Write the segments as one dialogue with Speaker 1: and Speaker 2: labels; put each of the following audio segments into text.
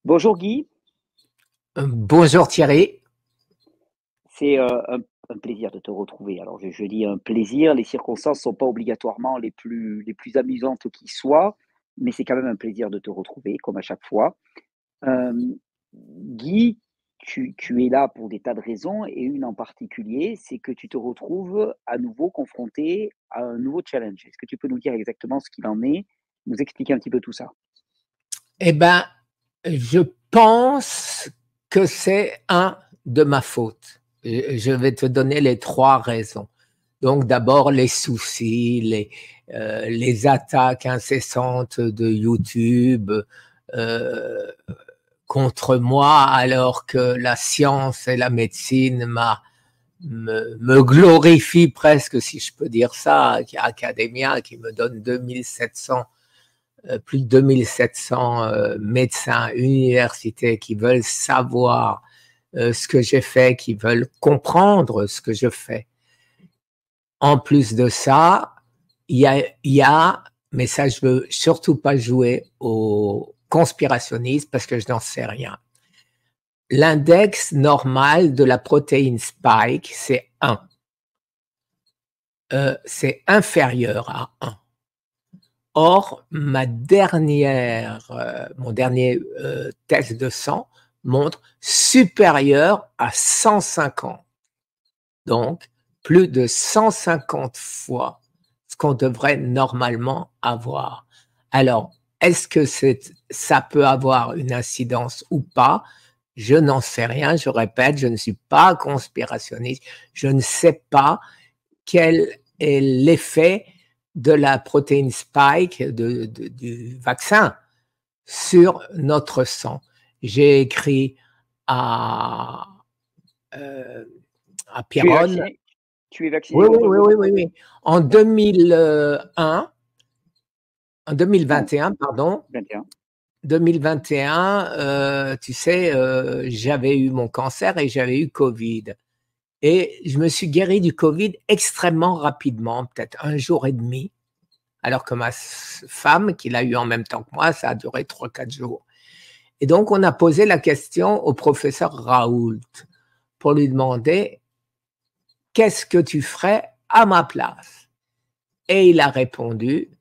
Speaker 1: Bonjour Guy,
Speaker 2: Bonjour Thierry.
Speaker 1: c'est un plaisir de te retrouver. Alors je dis un plaisir, les circonstances ne sont pas obligatoirement les plus amusantes qui soient, mais c'est quand même un plaisir de te retrouver, comme à chaque fois. Euh, Guy, tu es là pour des tas de raisons, et une en particulier, c'est que tu te retrouves à nouveau confronté à un nouveau challenge. Est-ce que tu peux nous dire exactement ce qu'il en est, nous expliquer un petit peu tout ça?
Speaker 2: Eh ben, je pense que c'est un de ma faute. Je vais te donner les trois raisons. Donc d'abord les soucis, les attaques incessantes de YouTube euh, contre moi, alors que la science et la médecine me glorifient presque, si je peux dire ça, Academia qui me donne 2700 plus de 2700 médecins, universités qui veulent savoir ce que j'ai fait, qui veulent comprendre ce que je fais. En plus de ça, mais ça, je veux surtout pas jouer au conspirationniste parce que je n'en sais rien. L'index normal de la protéine spike, c'est 1. C'est inférieur à 1. Or, mon dernier test de sang montre supérieur à 150. Donc, plus de 150 fois ce qu'on devrait normalement avoir. Alors, est-ce que ça peut avoir une incidence ou pas? Je n'en sais rien. Je répète, je ne suis pas conspirationniste. Je ne sais pas quel est l'effet de la protéine spike du vaccin sur notre sang. J'ai écrit à, euh, à
Speaker 1: Tu es
Speaker 2: Pierron.
Speaker 1: vacciné? Tu es vacciné
Speaker 2: Oui, oui,
Speaker 1: contre le
Speaker 2: oui,
Speaker 1: Covid?
Speaker 2: oui, oui, oui. En 2001, en
Speaker 1: Non,
Speaker 2: 2021, pardon,
Speaker 1: 21.
Speaker 2: 2021, tu sais, j'avais eu mon cancer et j'avais eu Covid. Et je me suis guéri du Covid extrêmement rapidement, peut-être un jour et demi. Alors que ma femme, qui l'a eu en même temps que moi, ça a duré 3, 4 jours. Et donc, on a posé la question au professeur Raoult pour lui demander qu'est-ce que tu ferais à ma place? Et il a répondu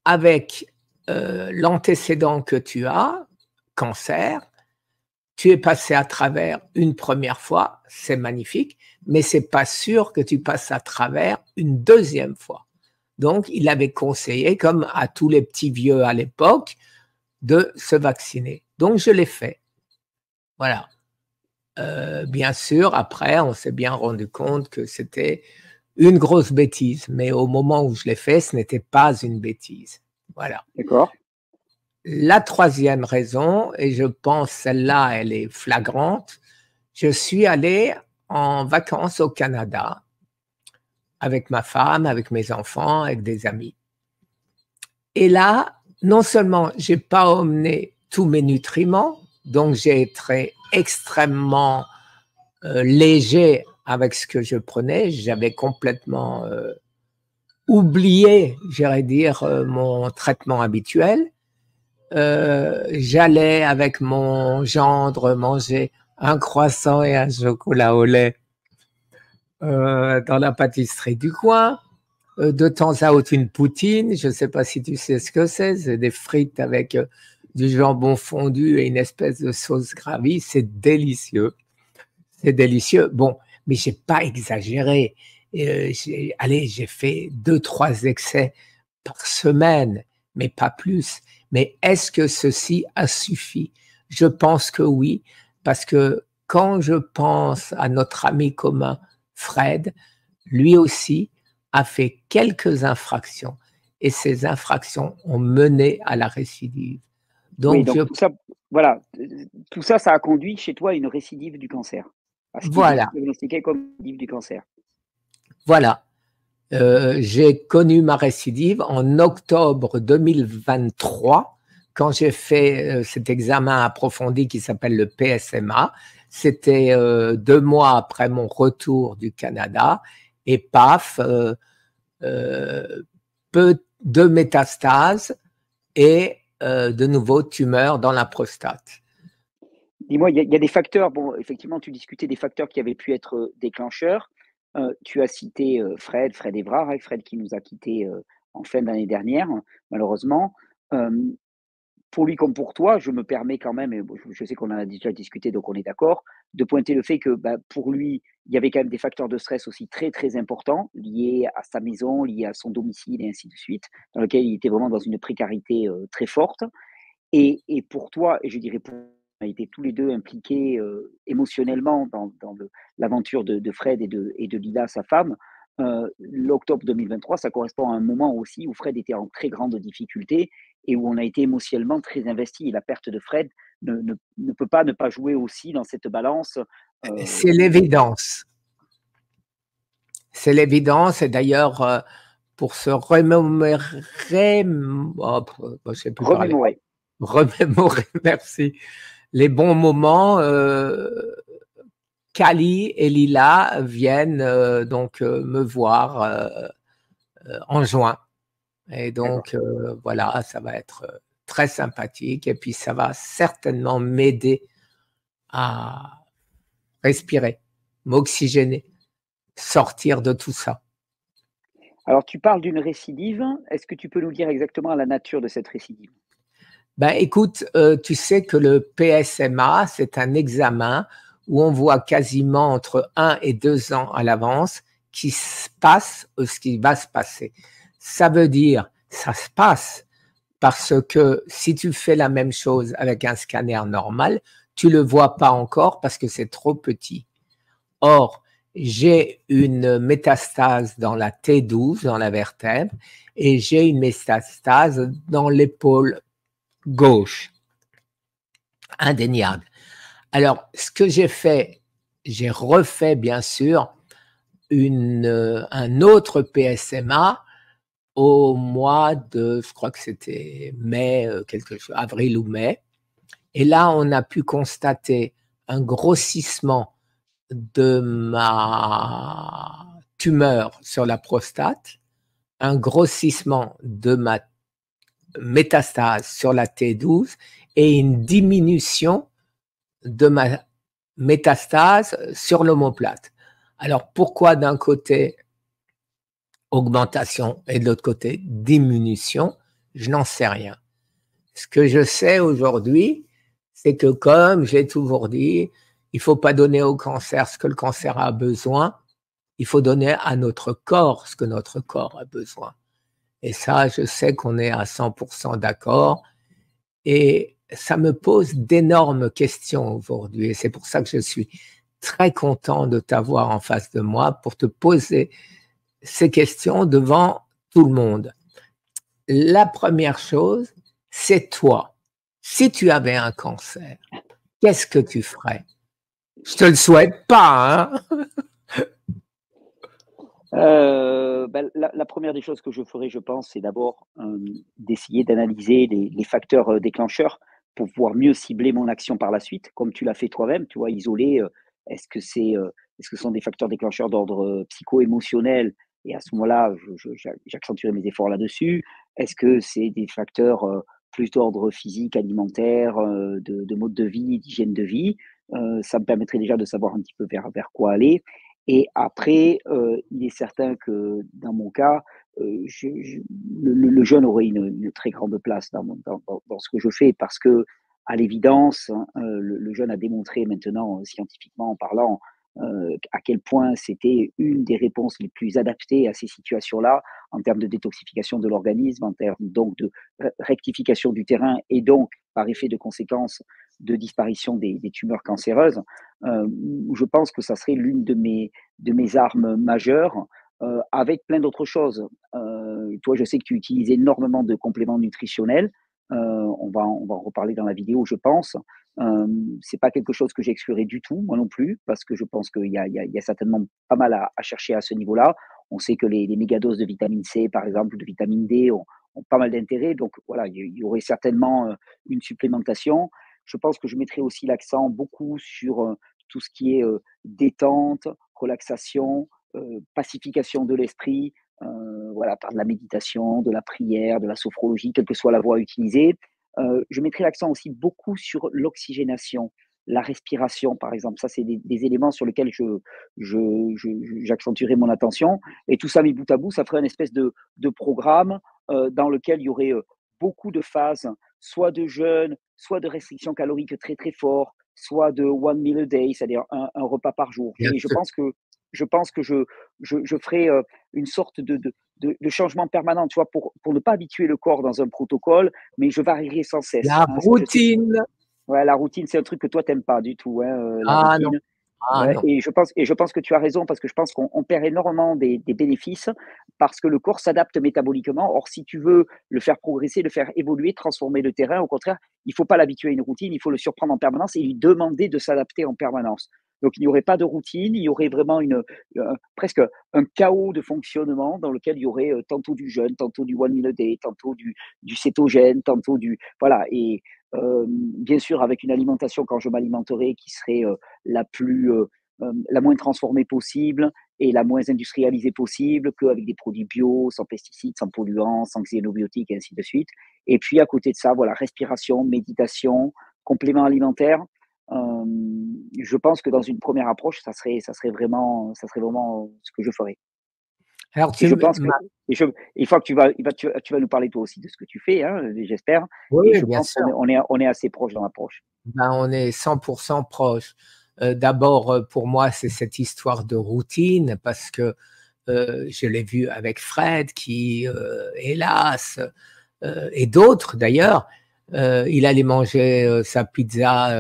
Speaker 2: avec l'antécédent que tu as, cancer, tu es passé à travers une première fois, c'est magnifique, mais c'est pas sûr que tu passes à travers une deuxième fois. Donc, il avait conseillé, comme à tous les petits vieux à l'époque, de se vacciner. Donc, je l'ai fait. Voilà. Bien sûr, après, on s'est bien rendu compte que c'était une grosse bêtise, mais au moment où je l'ai fait, ce n'était pas une bêtise. Voilà.
Speaker 1: D'accord.
Speaker 2: La troisième raison, et je pense celle-là, elle est flagrante, je suis allé en vacances au Canada avec ma femme, avec mes enfants, avec des amis. Et là, non seulement j'ai pas emmené tous mes nutriments, donc j'ai été extrêmement léger avec ce que je prenais, j'avais complètement oublié, j'irais dire, mon traitement habituel. J'allais avec mon gendre manger un croissant et un chocolat au lait dans la pâtisserie du coin. De temps à autre, une poutine. Je ne sais pas si tu sais ce que c'est. C'est des frites avec du jambon fondu et une espèce de sauce gravie. C'est délicieux. C'est délicieux. Bon, mais j'ai pas exagéré. J'ai fait 2, 3 excès par semaine, mais pas plus. Mais est-ce que ceci a suffi? Je pense que oui, parce que quand je pense à notre ami commun, Fred, lui aussi a fait quelques infractions et ces infractions ont mené à la récidive.
Speaker 1: Oui,
Speaker 2: Donc,
Speaker 1: donc tout ça, voilà, tout ça, ça a conduit chez toi à une récidive du cancer, à ce qui est
Speaker 2: voilà,
Speaker 1: diagnostiqué comme récidive du cancer.
Speaker 2: voilà. J'ai connu ma récidive en octobre 2023 quand j'ai fait cet examen approfondi qui s'appelle le PSMA. C'était 2 mois après mon retour du Canada et paf, peu de métastases et de nouveau tumeur dans la prostate.
Speaker 1: Dis-moi, il y a des facteurs, bon, effectivement, tu discutais des facteurs qui avaient pu être déclencheurs. Tu as cité Fred Evrard, hein, Fred qui nous a quittés en fin d'année dernière, malheureusement. Euh, pour lui comme pour toi, je me permets quand même, et bon, je sais qu'on en a déjà discuté, donc on est d'accord, de pointer le fait que bah, pour lui, il y avait quand même des facteurs de stress aussi très très importants liés à sa maison, liés à son domicile et ainsi de suite, dans lequel il était vraiment dans une précarité très forte. Et pour toi, et je dirais pour on a été tous les 2 impliqués, émotionnellement dans l'aventure de Fred et de Lila, sa femme. L'octobre 2023, ça correspond à un moment aussi où Fred était en très grande difficulté et où on a été émotionnellement très investis. Et la perte de Fred ne peut pas ne pas jouer aussi dans cette balance.
Speaker 2: C'est
Speaker 1: heu,
Speaker 2: l'évidence. C'est l'évidence. Et d'ailleurs, pour se remémorer, je sais plus parler,
Speaker 1: Remémorer.
Speaker 2: remémorer, merci, les bons moments, Kali et Lila viennent donc me voir en juin. Et
Speaker 1: D'accord.
Speaker 2: donc, voilà, ça va être très sympathique. Et puis, ça va certainement m'aider à respirer, m'oxygéner, sortir de tout ça.
Speaker 1: Alors tu parles d'une récidive. Est-ce que tu peux nous dire exactement la nature de cette récidive?
Speaker 2: Ben, écoute, tu sais que le PSMA, c'est un examen où on voit quasiment entre 1 et 2 ans à l'avance qui se passe ou ce qui va se passer. Ça veut dire, ça se passe parce que si tu fais la même chose avec un scanner normal, tu le vois pas encore parce que c'est trop petit. Or, j'ai une métastase dans la T12, dans la vertèbre, et j'ai une métastase dans l'épaule gauche, indéniable. Alors, ce que j'ai fait, j'ai refait bien sûr un autre PSMA au mois de, je crois que c'était mai, quelque chose, avril ou mai. Et là, on a pu constater un grossissement de ma tumeur sur la prostate, un grossissement de ma métastase sur la T12 et une diminution de ma métastase sur l'omoplate. Alors pourquoi d'un côté augmentation et de l'autre côté diminution? Je n'en sais rien. Ce que je sais aujourd'hui, c'est que comme j'ai toujours dit, il ne faut pas donner au cancer ce que le cancer a besoin, il faut donner à notre corps ce que notre corps a besoin. Et ça, je sais qu'on est à 100% d'accord. Et ça me pose d'énormes questions aujourd'hui. Et c'est pour ça que je suis très content de t'avoir en face de moi pour te poser ces questions devant tout le monde. La première chose, c'est toi. Si tu avais un cancer, qu'est-ce que tu ferais? Je te le souhaite pas, hein?
Speaker 1: Bah, la 1re des choses que je ferais, je pense, c'est d'abord, d'essayer d'analyser les facteurs, déclencheurs pour pouvoir mieux cibler mon action par la suite, comme tu l'as fait toi-même, tu vois? Isoler, est-ce que est-ce que ce sont des facteurs déclencheurs d'ordre, psycho-émotionnel? Et à ce moment-là, j'accentuerai mes efforts là-dessus. Est-ce que c'est des facteurs, plus d'ordre physique, alimentaire, de mode de vie, d'hygiène de vie? Ça me permettrait déjà de savoir un petit peu vers quoi aller. Et après, il est certain que dans mon cas, je le jeûne aurait une très grande place dans ce que je fais parce que à l'évidence, hein, le jeûne a démontré maintenant, scientifiquement en parlant, à quel point c'était une des réponses les plus adaptées à ces situations-là, en termes de détoxification de l'organisme, en termes donc de rectification du terrain et donc, par effet de conséquence, de disparition des tumeurs cancéreuses. Je pense que ça serait l'une de mes armes majeures, avec plein d'autres choses. Toi, je sais que tu utilises énormément de compléments nutritionnels. On va en reparler dans la vidéo, je pense. C'est pas quelque chose que j'exclurais du tout, moi non plus, parce que je pense qu'il y a certainement pas mal à chercher à ce niveau-là. On sait que les mégadoses de vitamine C, par exemple, ou de vitamine D ont pas mal d'intérêt. Donc voilà, il y aurait certainement une supplémentation. Je pense que je mettrais aussi l'accent beaucoup sur tout ce qui est détente, relaxation, pacification de l'esprit, voilà, par de la méditation, de la prière, de la sophrologie, quelle que soit la voie utilisée. Je mettrai l'accent aussi beaucoup sur l'oxygénation, la respiration, par exemple. Ça, c'est des éléments sur lesquels j'accentuerai mon attention. Et tout ça mis bout à bout, ça ferait une espèce de programme dans lequel il y aurait beaucoup de phases, soit de jeûne, soit de restriction calorique très très fort, soit de one meal a day, c'est-à-dire un repas par jour.
Speaker 2: Bien
Speaker 1: Et
Speaker 2: sûr.
Speaker 1: je pense que je ferai une sorte de changement permanent, tu vois, pour ne pas habituer le corps dans un protocole, mais je varierai sans cesse.
Speaker 2: La
Speaker 1: Hein. Ça, je sais.
Speaker 2: routine.
Speaker 1: Ouais, la routine, c'est un truc que toi, t'aimes pas du tout, hein, la
Speaker 2: Ah non,
Speaker 1: routine.
Speaker 2: ah
Speaker 1: Ouais,
Speaker 2: non.
Speaker 1: et je pense que tu as raison parce que je pense qu'on perd énormément des bénéfices parce que le corps s'adapte métaboliquement. Or, si tu veux le faire progresser, le faire évoluer, transformer le terrain, au contraire, il faut pas l'habituer à une routine, il faut le surprendre en permanence et lui demander de s'adapter en permanence. Donc, il n'y aurait pas de routine, il y aurait vraiment presque un chaos de fonctionnement dans lequel il y aurait tantôt du jeûne, tantôt du one meal a day, tantôt du cétogène, tantôt du, voilà. Et bien sûr, avec une alimentation, quand je m'alimenterai, qui serait la la moins transformée possible et la moins industrialisée possible, qu'avec des produits bio, sans pesticides, sans polluants, sans xénobiotiques, et ainsi de suite. Et puis, à côté de ça, voilà, respiration, méditation, complément alimentaire. Euh, je pense que dans une première approche, ça serait vraiment ce que je ferais.
Speaker 2: Alors
Speaker 1: Et
Speaker 2: tu
Speaker 1: je pense que,
Speaker 2: m'as
Speaker 1: et je, une fois que tu vas nous parler toi aussi de ce que tu fais, hein, j'espère. Et
Speaker 2: oui,
Speaker 1: je
Speaker 2: bien
Speaker 1: pense
Speaker 2: sûr.
Speaker 1: on est assez proche dans l'approche.
Speaker 2: Ben, on est 100% proche. D'abord, pour moi, c'est cette histoire de routine parce que je l'ai vu avec Fred qui, hélas, et d'autres d'ailleurs, il allait manger sa pizza,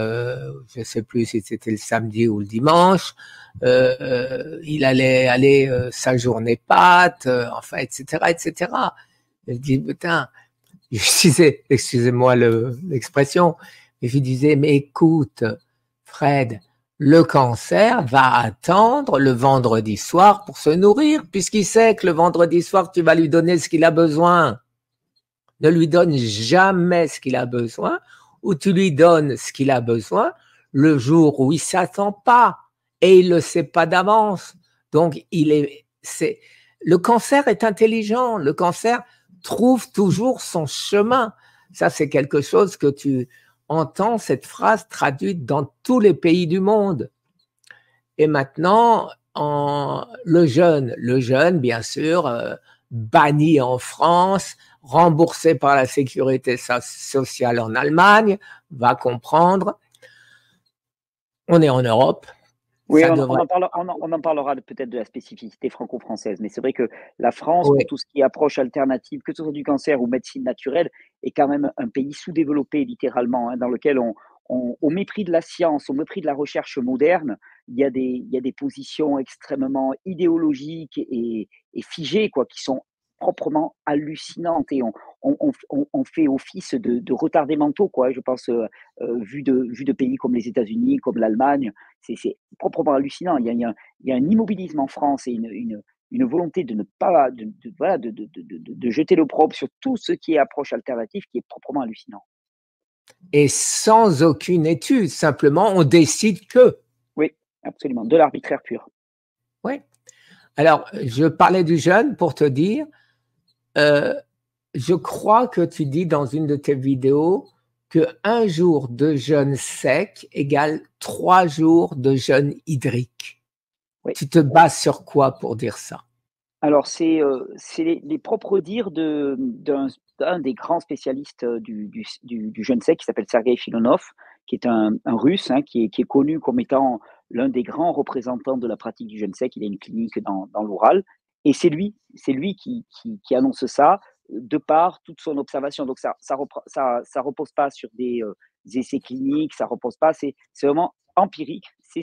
Speaker 2: je ne sais plus si c'était le samedi ou le dimanche, il allait aller sa journée pâtes, enfin, etc., etc. Je dis, putain, je disais, excusez-moi l'expression, mais je disais, mais écoute, Fred, le cancer va attendre le vendredi soir pour se nourrir, puisqu'il sait que le vendredi soir, tu vas lui donner ce qu'il a besoin. Ne lui donne jamais ce qu'il a besoin, ou tu lui donnes ce qu'il a besoin le jour où il s'attend pas, et il le sait pas d'avance. Donc, le cancer est intelligent. Le cancer trouve toujours son chemin. Ça, c'est quelque chose que tu entends cette phrase traduite dans tous les pays du monde. Et maintenant, le jeune, bien sûr, banni en France, remboursé par la sécurité sociale en Allemagne, va comprendre. On est en Europe,
Speaker 1: Oui,
Speaker 2: ça devrait.
Speaker 1: on en parlera peut-être de la spécificité franco-française, mais c'est vrai que la France,
Speaker 2: Oui,
Speaker 1: pour tout ce qui est approche alternative, que ce soit du cancer ou médecine naturelle, est quand même un pays sous-développé littéralement, hein, dans lequel au mépris de la science, au mépris de la recherche moderne, il y a des positions extrêmement idéologiques et figées, quoi, qui sont proprement hallucinantes et on fait office de retardés mentaux, quoi. Je pense, vu de pays comme les États-Unis, comme l'Allemagne, c'est proprement hallucinant. Il y a un immobilisme en France et une volonté de ne pas, voilà, de jeter l'opprobre sur tout ce qui est approche alternative qui est proprement hallucinant.
Speaker 2: et sans aucune étude, simplement on décide que.
Speaker 1: Oui, absolument. De l'arbitraire pur.
Speaker 2: Oui. Alors, je parlais du jeûne pour te dire, euh, je crois que tu dis dans une de tes vidéos que un jour de jeûne sec égale 3 jours de jeûne hydrique.
Speaker 1: Oui.
Speaker 2: Tu te bases sur quoi pour dire ça?
Speaker 1: Alors, c'est les propres dires d'un des grands spécialistes du jeûne sec qui s'appelle Sergei Filonov, qui est un russe, hein, qui est connu comme étant l'un des grands représentants de la pratique du jeûne sec. Il a une clinique dans l'Oural. Et c'est lui qui annonce ça de par toute son observation. Donc, ça repose pas sur des essais cliniques, ça repose pas, c'est vraiment empirique. C'est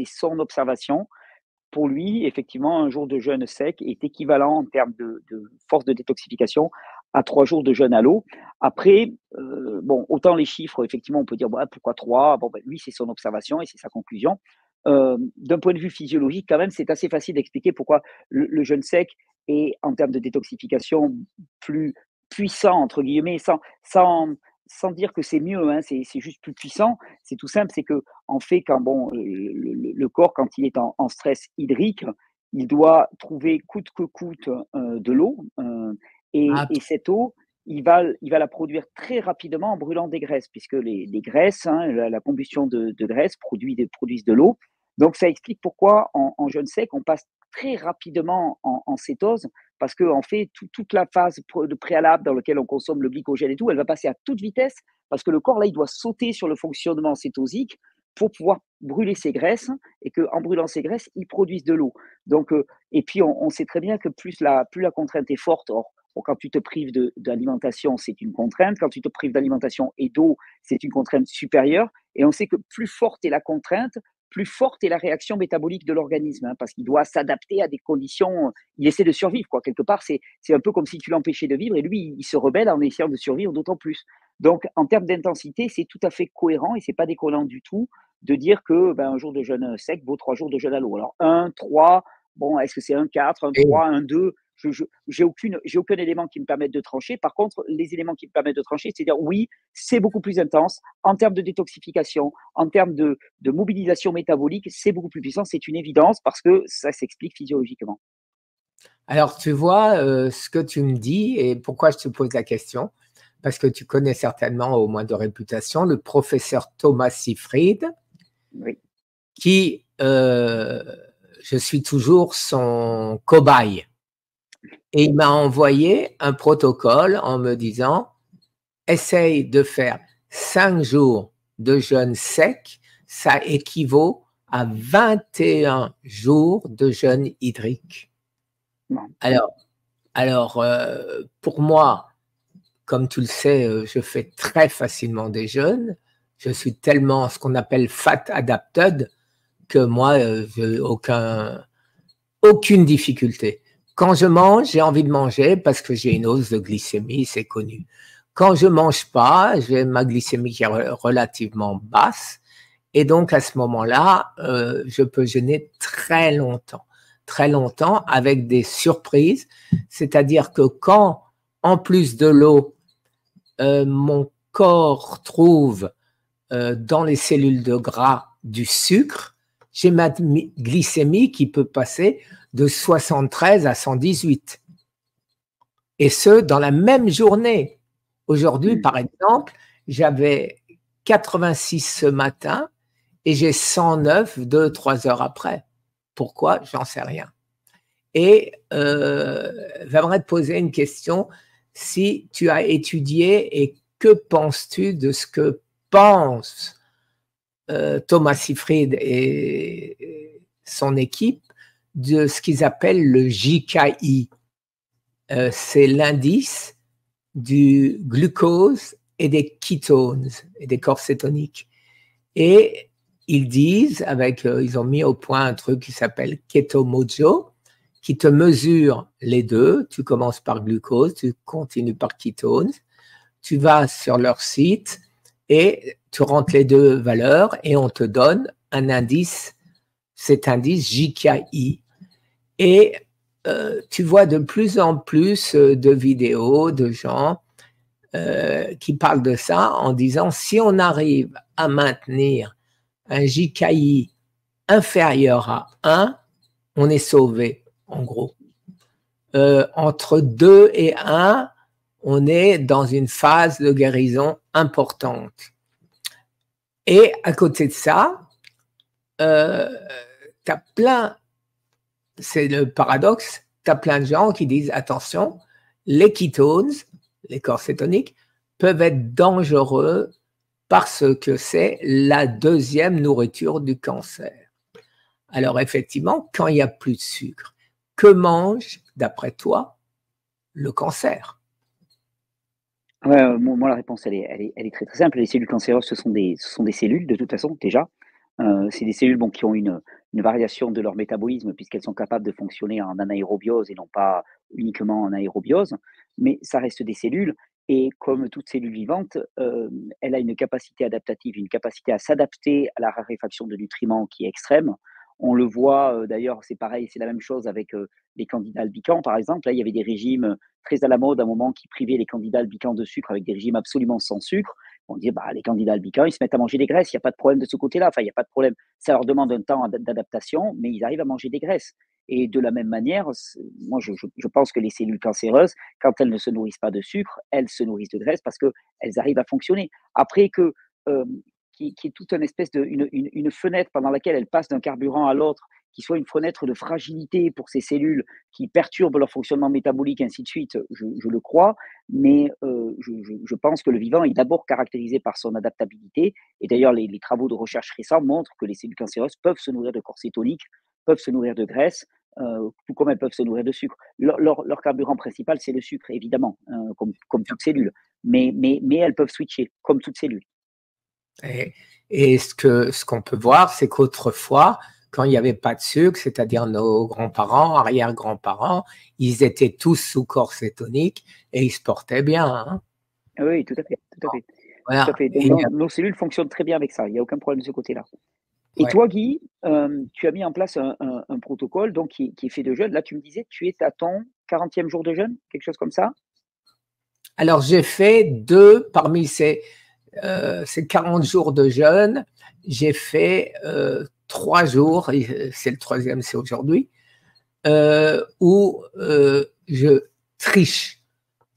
Speaker 1: son observation. Pour lui, effectivement, un jour de jeûne sec est équivalent en termes de force de détoxification à 3 jours de jeûne à l'eau. Après, bon, autant les chiffres, effectivement, on peut dire, ouais, pourquoi 3? Bon, ben, lui, c'est son observation et c'est sa conclusion. D'un point de vue physiologique, quand même, c'est assez facile d'expliquer pourquoi le jeûne sec est, en termes de détoxification, plus puissant, entre guillemets, sans dire que c'est mieux, hein, c'est juste plus puissant. C'est tout simple, c'est que en fait, quand bon, le corps, quand il est en stress hydrique, il doit trouver coûte que coûte de l'eau. Et
Speaker 2: Ah,
Speaker 1: cette eau, il va la produire très rapidement en brûlant des graisses, puisque les graisses, hein, la combustion de graisse produisent de l'eau. Donc, ça explique pourquoi en jeûne sec, on passe très rapidement en cétose, parce qu'en fait, toute la phase de préalable dans laquelle on consomme le glycogène et tout, elle va passer à toute vitesse, parce que le corps, là, il doit sauter sur le fonctionnement cétosique pour pouvoir brûler ses graisses, et qu'en brûlant ses graisses, il produise de l'eau. Donc, et puis, on sait très bien que plus la contrainte est forte, bon, quand tu te prives d'alimentation, c'est une contrainte. Quand tu te prives d'alimentation et d'eau, c'est une contrainte supérieure. Et on sait que plus forte est la contrainte, plus forte est la réaction métabolique de l'organisme, hein, parce qu'il doit s'adapter à des conditions. Il essaie de survivre, quoi. Quelque part, c'est un peu comme si tu l'empêchais de vivre, et lui, il se rebelle en essayant de survivre d'autant plus. Donc, en termes d'intensité, c'est tout à fait cohérent, et c'est pas déconnant du tout de dire que un jour de jeûne sec vaut 3 jours de jeûne à l'eau. Alors, 1, 3, bon, est-ce que c'est un 4, un
Speaker 2: Et
Speaker 1: 3, un 2? J'ai aucun élément qui me permette de trancher. Par contre, les éléments qui me permettent de trancher, c'est dire oui, c'est beaucoup plus intense en termes de détoxification, en termes de mobilisation métabolique, c'est beaucoup plus puissant, c'est une évidence parce que ça s'explique physiologiquement.
Speaker 2: alors, tu vois ce que tu me dis et pourquoi je te pose la question, parce que tu connais certainement, au moins de réputation, le professeur Thomas Seyfried,
Speaker 1: Oui.
Speaker 2: qui, je suis toujours son cobaye. Et il m'a envoyé un protocole en me disant, essaye de faire 5 jours de jeûne sec, ça équivaut à 21 jours de jeûne hydrique.
Speaker 1: Non.
Speaker 2: Alors, pour moi, comme tu le sais, je fais très facilement des jeûnes. Je suis tellement ce qu'on appelle fat adapted que moi, je n'ai aucune difficulté. Quand je mange, j'ai envie de manger parce que j'ai une hausse de glycémie, c'est connu. Quand je mange pas, j'ai ma glycémie qui est relativement basse, et donc à ce moment-là, je peux jeûner très longtemps avec des surprises. C'est-à-dire que quand, en plus de l'eau, mon corps trouve dans les cellules de gras du sucre, j'ai ma glycémie qui peut passer de 73 à 118. Et ce, dans la même journée. Aujourd'hui, par exemple, j'avais 86 ce matin et j'ai 109 2-3 heures après. Pourquoi? J'en sais rien. Et j'aimerais te poser une question. Si tu as étudié, et que penses-tu de ce que pense Thomas Seyfried et son équipe de ce qu'ils appellent le JKI? C'est l'indice du glucose et des ketones et des corps cétoniques. Et ils disent, ils ont mis au point un truc qui s'appelle Keto Mojo, qui te mesure les deux. Tu commences par glucose, tu continues par ketones. Tu vas sur leur site et tu rentres les deux valeurs et on te donne un indice, cet indice JKI. Et tu vois de plus en plus de vidéos de gens qui parlent de ça en disant si on arrive à maintenir un JKI inférieur à 1, on est sauvé, en gros. Entre 2 et 1, on est dans une phase de guérison importante. Et à côté de ça, tu as plein, c'est le paradoxe, tu as plein de gens qui disent attention, les ketones, les corps cétoniques, peuvent être dangereux parce que c'est la deuxième nourriture du cancer. Alors effectivement, quand il n'y a plus de sucre, que mange, d'après toi, le cancer?
Speaker 1: Ouais, moi, la réponse, elle est très, très simple. Les cellules cancéreuses, ce sont des cellules, de toute façon, déjà. C'est des cellules, bon, qui ont une variation de leur métabolisme, puisqu'elles sont capables de fonctionner en anaérobiose et non pas uniquement en aérobiose. Mais ça reste des cellules, et comme toute cellule vivante, elle a une capacité adaptative, une capacité à s'adapter à la raréfaction de nutriments qui est extrême. On le voit, d'ailleurs, c'est pareil, c'est la même chose avec les candidats albicans, par exemple. Là, il y avait des régimes très à la mode à un moment qui privaient les candidats albicans de sucre avec des régimes absolument sans sucre. On dit, bah, les candidats albicans, ils se mettent à manger des graisses, il n'y a pas de problème de ce côté-là, enfin, il n'y a pas de problème. Ça leur demande un temps d'adaptation, mais ils arrivent à manger des graisses. Et de la même manière, moi, je pense que les cellules cancéreuses, quand elles ne se nourrissent pas de sucre, elles se nourrissent de graisse parce qu'elles arrivent à fonctionner. Après que, euh, qui est toute une espèce de, une fenêtre pendant laquelle elles passent d'un carburant à l'autre, qui soit une fenêtre de fragilité pour ces cellules qui perturbent leur fonctionnement métabolique, ainsi de suite, je le crois, mais je pense que le vivant est d'abord caractérisé par son adaptabilité. Et d'ailleurs, les travaux de recherche récents montrent que les cellules cancéreuses peuvent se nourrir de corps cétoniques, peuvent se nourrir de graisse, tout comme elles peuvent se nourrir de sucre. Leur carburant principal, c'est le sucre, évidemment, comme toute cellule. Mais elles peuvent switcher, comme toute cellule.
Speaker 2: Et ce qu'on peut voir, c'est qu'autrefois, quand il n'y avait pas de sucre, c'est-à-dire nos grands-parents, arrière-grands-parents, ils étaient tous sous corps cétonique et ils se portaient bien. Hein.
Speaker 1: Oui, tout à fait. Tout à fait.
Speaker 2: Voilà.
Speaker 1: Tout à fait. Donc, nos cellules fonctionnent très bien avec ça. Il n'y a aucun problème de ce côté-là. Et toi, Guy, tu as mis en place un protocole donc, qui est fait de jeûne. Là, tu me disais, tu es à ton 40e jour de jeûne, quelque chose comme ça?
Speaker 2: Alors, j'ai fait deux parmi ces 40 jours de jeûne. J'ai fait 3 jours, et c'est le troisième, c'est aujourd'hui, où je triche.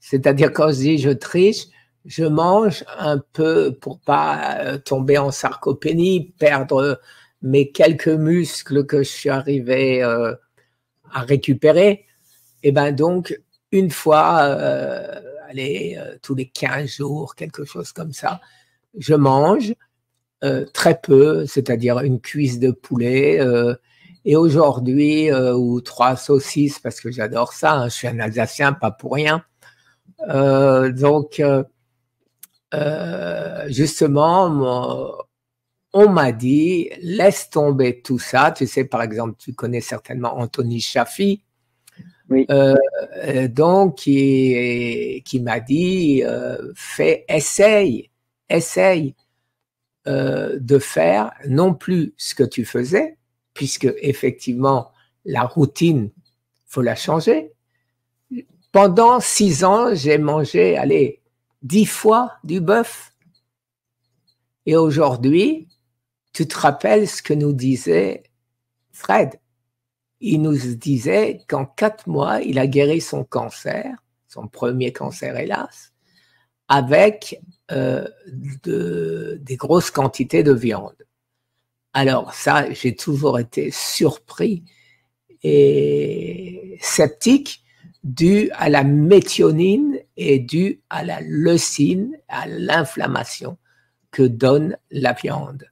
Speaker 2: C'est-à-dire, quand je dis je triche, je mange un peu pour pas tomber en sarcopénie, perdre mes quelques muscles que je suis arrivé à récupérer. Et ben donc, une fois, tous les 15 jours, quelque chose comme ça, je mange très peu, c'est-à-dire une cuisse de poulet, et aujourd'hui, ou 3 saucisses, parce que j'adore ça, hein, je suis un Alsacien, pas pour rien. Donc, justement, on m'a dit, laisse tomber tout ça. Tu sais, par exemple, tu connais certainement Anthony Chaffee.
Speaker 1: Oui.
Speaker 2: Donc, qui m'a dit, essaye de faire non plus ce que tu faisais, puisque effectivement, la routine, faut la changer. Pendant 6 ans, j'ai mangé, 10 fois du bœuf. Et aujourd'hui, tu te rappelles ce que nous disait Fred? Il nous disait qu'en 4 mois, il a guéri son cancer, son premier cancer hélas, avec des grosses quantités de viande. Alors ça, j'ai toujours été surpris et sceptique, dû à la méthionine et dû à la leucine, à l'inflammation que donne la viande.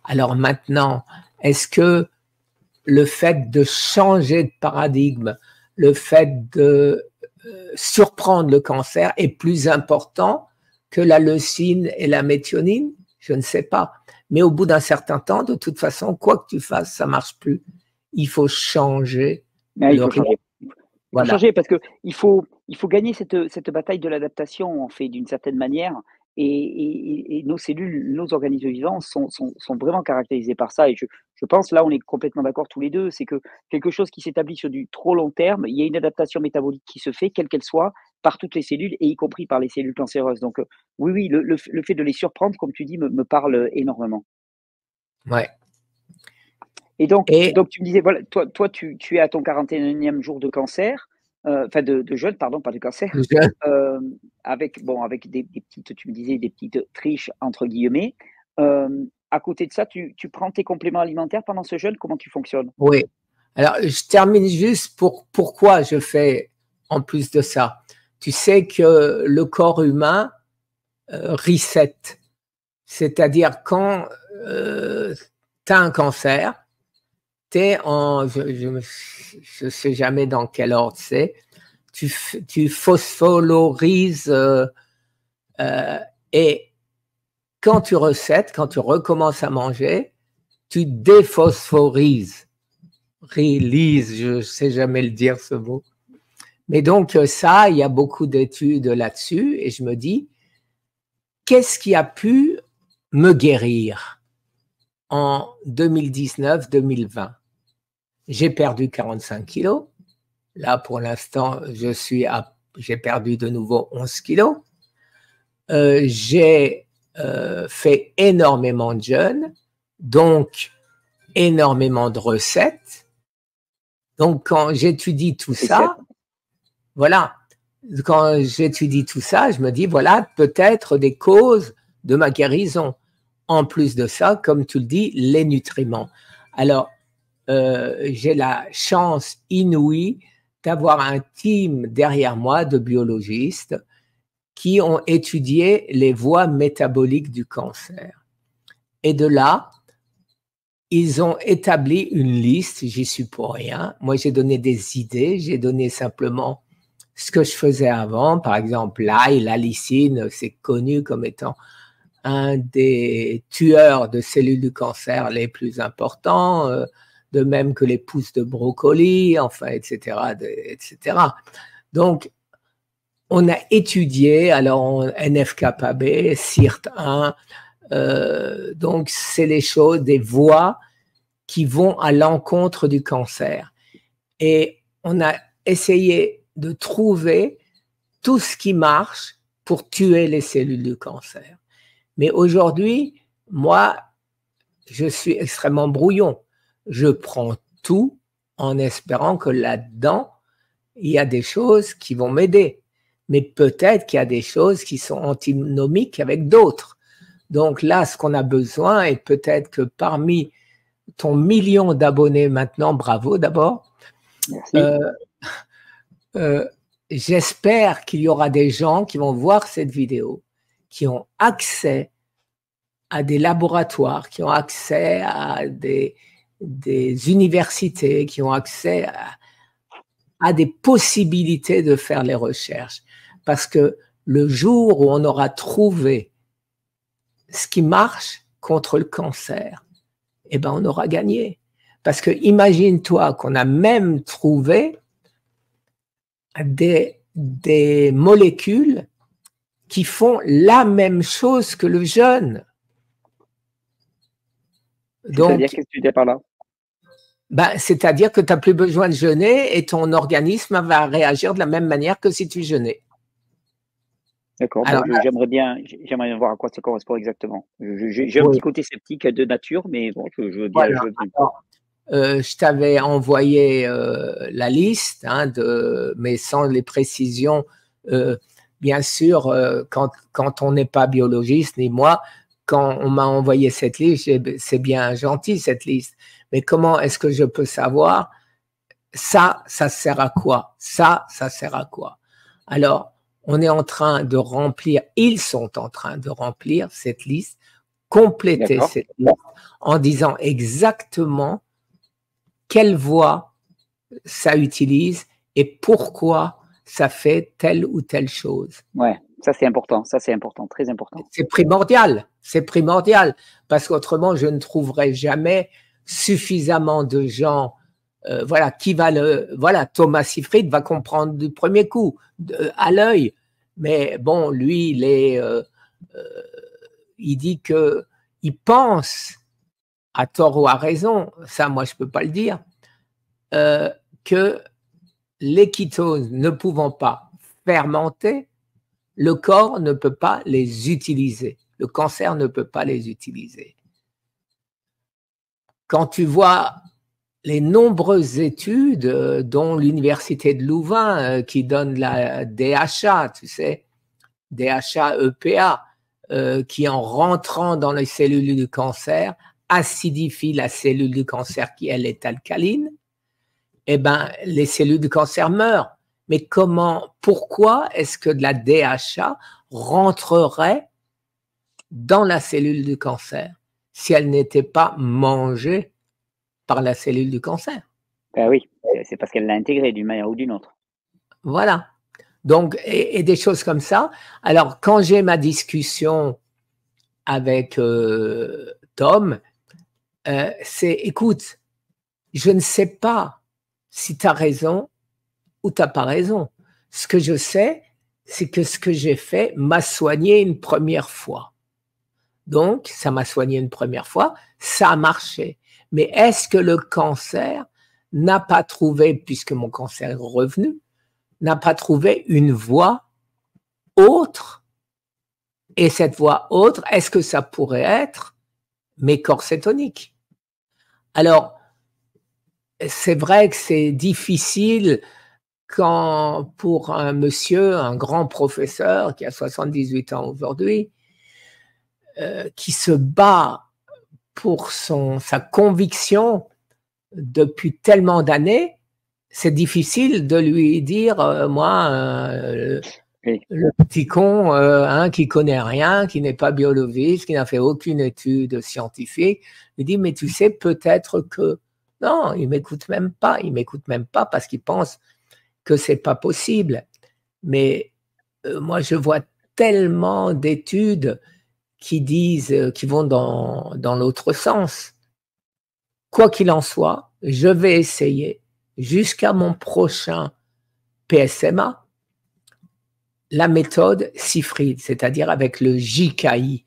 Speaker 2: Alors maintenant, est-ce que le fait de changer de paradigme, le fait de surprendre le cancer est plus important que la leucine et la méthionine? Je ne sais pas. Mais au bout d'un certain temps, de toute façon, quoi que tu fasses, ça ne marche plus. Il faut changer.
Speaker 1: Il faut changer.
Speaker 2: Voilà.
Speaker 1: Il faut changer parce qu'il faut gagner cette bataille de l'adaptation, en fait, d'une certaine manière. Et nos cellules, nos organismes vivants sont vraiment caractérisés par ça. Et je pense, là, on est complètement d'accord tous les deux, c'est que quelque chose qui s'établit sur du trop long terme, il y a une adaptation métabolique qui se fait, quelle qu'elle soit, par toutes les cellules, et y compris par les cellules cancéreuses. Donc, oui, le fait de les surprendre, comme tu dis, me parle énormément.
Speaker 2: Ouais.
Speaker 1: Et donc, tu me disais, voilà, toi tu es à ton 41e jour de cancer, enfin de jeûne, pardon, pas de cancer, avec des petites, tu me disais, des petites triches entre guillemets. À côté de ça, tu prends tes compléments alimentaires pendant ce jeûne, comment tu fonctionnes?
Speaker 2: Oui. Alors, je termine juste pourquoi je fais en plus de ça. Tu sais que le corps humain reset, c'est-à-dire quand tu as un cancer, t'es en, je sais jamais dans quel ordre c'est, tu phosphorylorises et quand tu recètes, quand tu recommences à manger, tu déphosphorises. Release, je sais jamais le dire ce mot. Mais donc ça, il y a beaucoup d'études là-dessus et je me dis, qu'est-ce qui a pu me guérir en 2019-2020? J'ai perdu 45 kilos. Là, pour l'instant, j'ai perdu de nouveau 11 kilos. J'ai fait énormément de jeûnes, donc énormément de recettes. Donc, quand j'étudie tout ça, voilà, quand j'étudie tout ça, je me dis, voilà, peut-être des causes de ma guérison. En plus de ça, comme tu le dis, les nutriments. Alors, j'ai la chance inouïe d'avoir un team derrière moi de biologistes qui ont étudié les voies métaboliques du cancer. Et de là, ils ont établi une liste, j'y suis pour rien. Moi, j'ai donné des idées, j'ai donné simplement ce que je faisais avant. Par exemple, l'ail, la lysine, c'est connu comme étant un des tueurs de cellules du cancer les plus importants, de même que les pousses de brocoli, enfin, etc., etc. Donc, on a étudié, alors NF-κB, SIRT1, donc c'est les choses, des voies qui vont à l'encontre du cancer. Et on a essayé de trouver tout ce qui marche pour tuer les cellules du cancer. Mais aujourd'hui, moi, je suis extrêmement brouillon. Je prends tout en espérant que là-dedans, il y a des choses qui vont m'aider. Mais peut-être qu'il y a des choses qui sont antinomiques avec d'autres. Donc là, ce qu'on a besoin, et peut-être que parmi ton million d'abonnés maintenant, bravo d'abord, j'espère qu'il y aura des gens qui vont voir cette vidéo, qui ont accès à des laboratoires, qui ont accès à des universités, qui ont accès à des possibilités de faire les recherches. Parce que le jour où on aura trouvé ce qui marche contre le cancer, eh ben on aura gagné. Parce que imagine-toi qu'on a même trouvé des molécules qui font la même chose que le jeûne.
Speaker 1: C'est-à-dire, qu'est-ce que tu dis par là?
Speaker 2: Ben, c'est-à-dire que tu n'as plus besoin de jeûner et ton organisme va réagir de la même manière que si tu jeûnais.
Speaker 1: D'accord, j'aimerais bien voir à quoi ça correspond exactement. J'ai un petit côté sceptique de nature, mais bon, je veux bien.
Speaker 2: Voilà. Je t'avais envoyé la liste, mais sans les précisions. Bien sûr, quand on n'est pas biologiste, ni moi, quand on m'a envoyé cette liste, c'est bien gentil cette liste, mais comment est-ce que je peux savoir ça sert à quoi? Ça sert à quoi? Alors, on est en train de remplir, ils sont en train de remplir cette liste, compléter cette liste en disant exactement quelle voie ça utilise et pourquoi ça fait telle ou telle chose.
Speaker 1: Ouais, ça c'est important, très important.
Speaker 2: C'est primordial, parce qu'autrement je ne trouverai jamais suffisamment de gens. Voilà, Thomas Seyfried va comprendre du premier coup, à l'œil. Mais bon, lui, il dit que il pense, à tort ou à raison, ça moi je peux pas le dire, que les kétones ne pouvant pas fermenter, le corps ne peut pas les utiliser. Le cancer ne peut pas les utiliser. Quand tu vois les nombreuses études, dont l'université de Louvain, qui donne la DHA, tu sais, DHA-EPA, qui en rentrant dans les cellules du cancer, acidifie la cellule du cancer qui, elle, est alcaline, eh ben, les cellules du cancer meurent. Mais pourquoi est-ce que de la DHA rentrerait dans la cellule du cancer si elle n'était pas mangée par la cellule du cancer?
Speaker 1: Ben oui, c'est parce qu'elle l'a intégrée d'une manière ou d'une autre.
Speaker 2: Voilà. Donc, et des choses comme ça. Alors, quand j'ai ma discussion avec Tom, écoute, je ne sais pas si tu as raison ou tu n'as pas raison. Ce que je sais, c'est que ce que j'ai fait m'a soigné une première fois. Donc, ça m'a soigné une première fois, ça a marché. Mais est-ce que le cancer n'a pas trouvé, puisque mon cancer est revenu, n'a pas trouvé une voie autre Et cette voix autre, est-ce que ça pourrait être mes corps cétoniques? Alors, c'est vrai que c'est difficile quand pour un monsieur, un grand professeur qui a 78 ans aujourd'hui, qui se bat pour sa conviction depuis tellement d'années, c'est difficile de lui dire, moi,
Speaker 1: Oui.
Speaker 2: le petit con qui connaît rien, qui n'est pas biologiste, qui n'a fait aucune étude scientifique, il dit, mais tu sais, peut-être que… Non, il m'écoute même pas. Il m'écoute même pas parce qu'il pense que c'est pas possible. Mais moi, je vois tellement d'études qui disent, qui vont dans l'autre sens. Quoi qu'il en soit, je vais essayer jusqu'à mon prochain PSMA la méthode Seyfried, c'est-à-dire avec le JKI.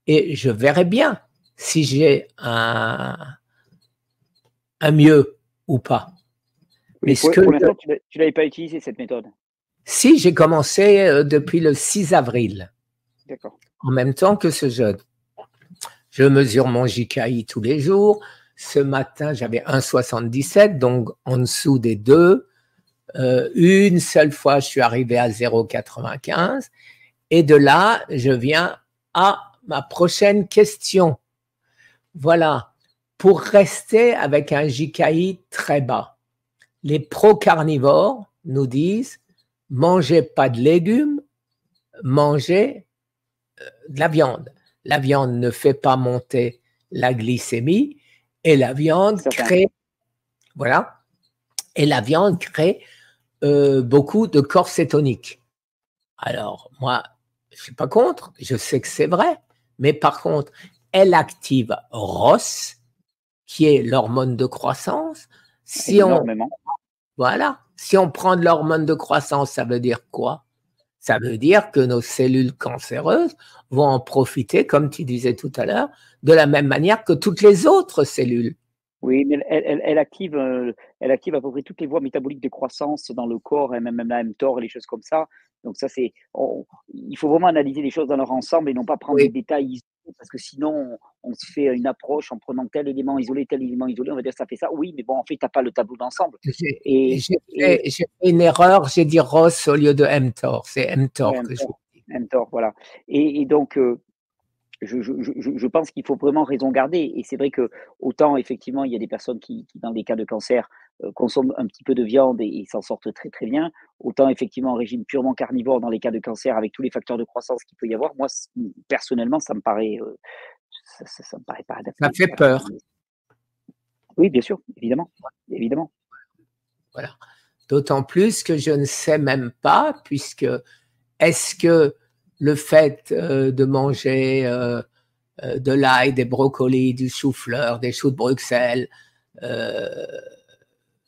Speaker 2: Et je verrai bien si j'ai un mieux ou pas.
Speaker 1: Mais pour l'instant, tu ne l'avais pas utilisé cette méthode?
Speaker 2: Si, j'ai commencé depuis le 6 avril.
Speaker 1: D'accord.
Speaker 2: En même temps que ce jeûne. Je mesure mon JKI tous les jours. Ce matin, j'avais 1,77, donc en dessous des 2. Une seule fois, je suis arrivé à 0,95. Et de là, je viens à ma prochaine question. Voilà. Pour rester avec un JKI très bas, les pro-carnivores nous disent mangez pas de légumes, mangez de la viande. La viande ne fait pas monter la glycémie et la viande crée, voilà, et la viande crée beaucoup de corps cétoniques. Alors, moi, je ne suis pas contre, je sais que c'est vrai, mais par contre, elle active ROS, qui est l'hormone de croissance. Si on prend de l'hormone de croissance, ça veut dire quoi? Ça veut dire que nos cellules cancéreuses vont en profiter, comme tu disais tout à l'heure, de la même manière que toutes les autres cellules.
Speaker 1: Oui, mais elle active à peu près toutes les voies métaboliques de croissance dans le corps, et même la mTOR et les choses comme ça. Donc ça, il faut vraiment analyser les choses dans leur ensemble et non pas prendre des détails isolés, parce que sinon, on se fait une approche en prenant tel élément isolé, on va dire ça fait ça. Oui, mais bon, en fait, tu n'as pas le tableau d'ensemble.
Speaker 2: J'ai fait une erreur, j'ai dit ROS au lieu de mTOR. C'est mTOR
Speaker 1: ouais,
Speaker 2: que je
Speaker 1: mTOR, voilà. Et donc, je pense qu'il faut vraiment raison garder. Et c'est vrai que autant effectivement, il y a des personnes qui dans des cas de cancer, consomment un petit peu de viande et s'en sortent très, très bien. Autant effectivement, un régime purement carnivore dans les cas de cancer avec tous les facteurs de croissance qu'il peut y avoir, moi, personnellement, ça me paraît, ça me paraît pas adapté.
Speaker 2: Ça fait peur.
Speaker 1: Oui, bien sûr, évidemment, évidemment.
Speaker 2: Voilà. D'autant plus que je ne sais même pas, puisque est-ce que le fait de manger de l'ail, des brocolis, du chou-fleur, des choux de Bruxelles,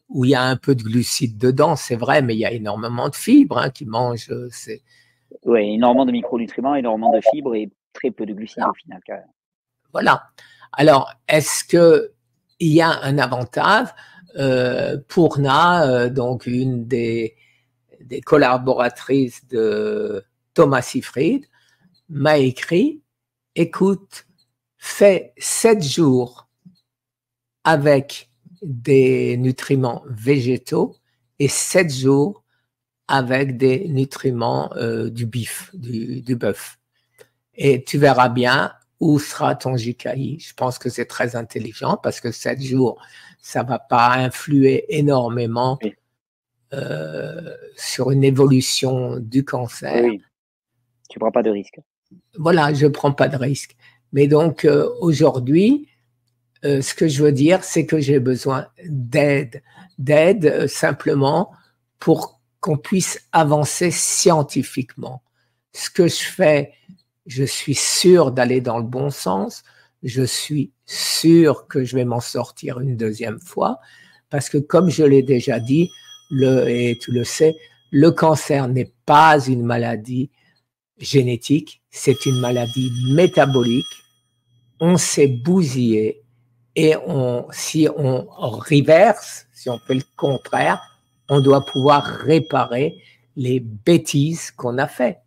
Speaker 2: où il y a un peu de glucides dedans, c'est vrai, mais il y a énormément de fibres qui mangent.
Speaker 1: Oui, énormément de micronutriments, énormément de fibres et très peu de glucides au final. Quand même.
Speaker 2: Voilà. Alors, est-ce qu'il y a un avantage? Poorna, donc une des collaboratrices de Thomas Seyfried, m'a écrit, écoute, fais 7 jours avec des nutriments végétaux et 7 jours avec des nutriments du bœuf. Et tu verras bien où sera ton JKI. Je pense que c'est très intelligent parce que 7 jours, ça ne va pas influer énormément sur une évolution du cancer.
Speaker 1: Oui, tu ne prends pas de risque.
Speaker 2: Voilà, je ne prends pas de risque. Mais donc, aujourd'hui, ce que je veux dire, c'est que j'ai besoin d'aide simplement pour qu'on puisse avancer scientifiquement. Ce que je fais, je suis sûr d'aller dans le bon sens, je suis sûr que je vais m'en sortir une deuxième fois, parce que comme je l'ai déjà dit, et tu le sais, le cancer n'est pas une maladie génétique, c'est une maladie métabolique. On s'est bousillé et si on reverse, si on fait le contraire, on doit pouvoir réparer les bêtises qu'on a faites.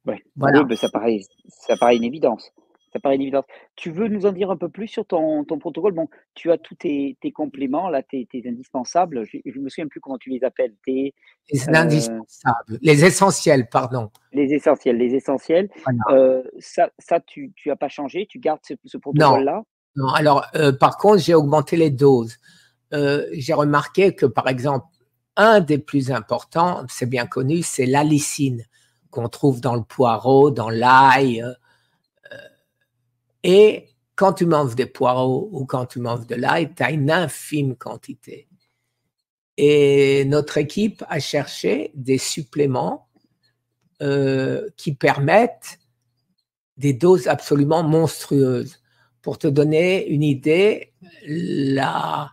Speaker 1: Ouais.
Speaker 2: Voilà.
Speaker 1: Oui, ben ça paraît une évidence. Ça paraît une évidence. Tu veux nous en dire un peu plus sur ton protocole? Bon, tu as tous tes compléments là, tes indispensables. Je me souviens plus comment tu les appelles.
Speaker 2: Les
Speaker 1: Heu,
Speaker 2: indispensables, les essentiels, pardon.
Speaker 1: les essentiels, les essentiels.
Speaker 2: Voilà.
Speaker 1: Ça tu as pas changé? Tu gardes ce
Speaker 2: Non,
Speaker 1: protocole-là?
Speaker 2: non. Alors, par contre, j'ai augmenté les doses. J'ai remarqué que, par exemple, un des plus importants, c'est bien connu, c'est l'allicine qu'on trouve dans le poireau, dans l'ail. Et quand tu manges des poireaux ou quand tu manges de l'ail, tu as une infime quantité. Et notre équipe a cherché des suppléments qui permettent des doses absolument monstrueuses. Pour te donner une idée, le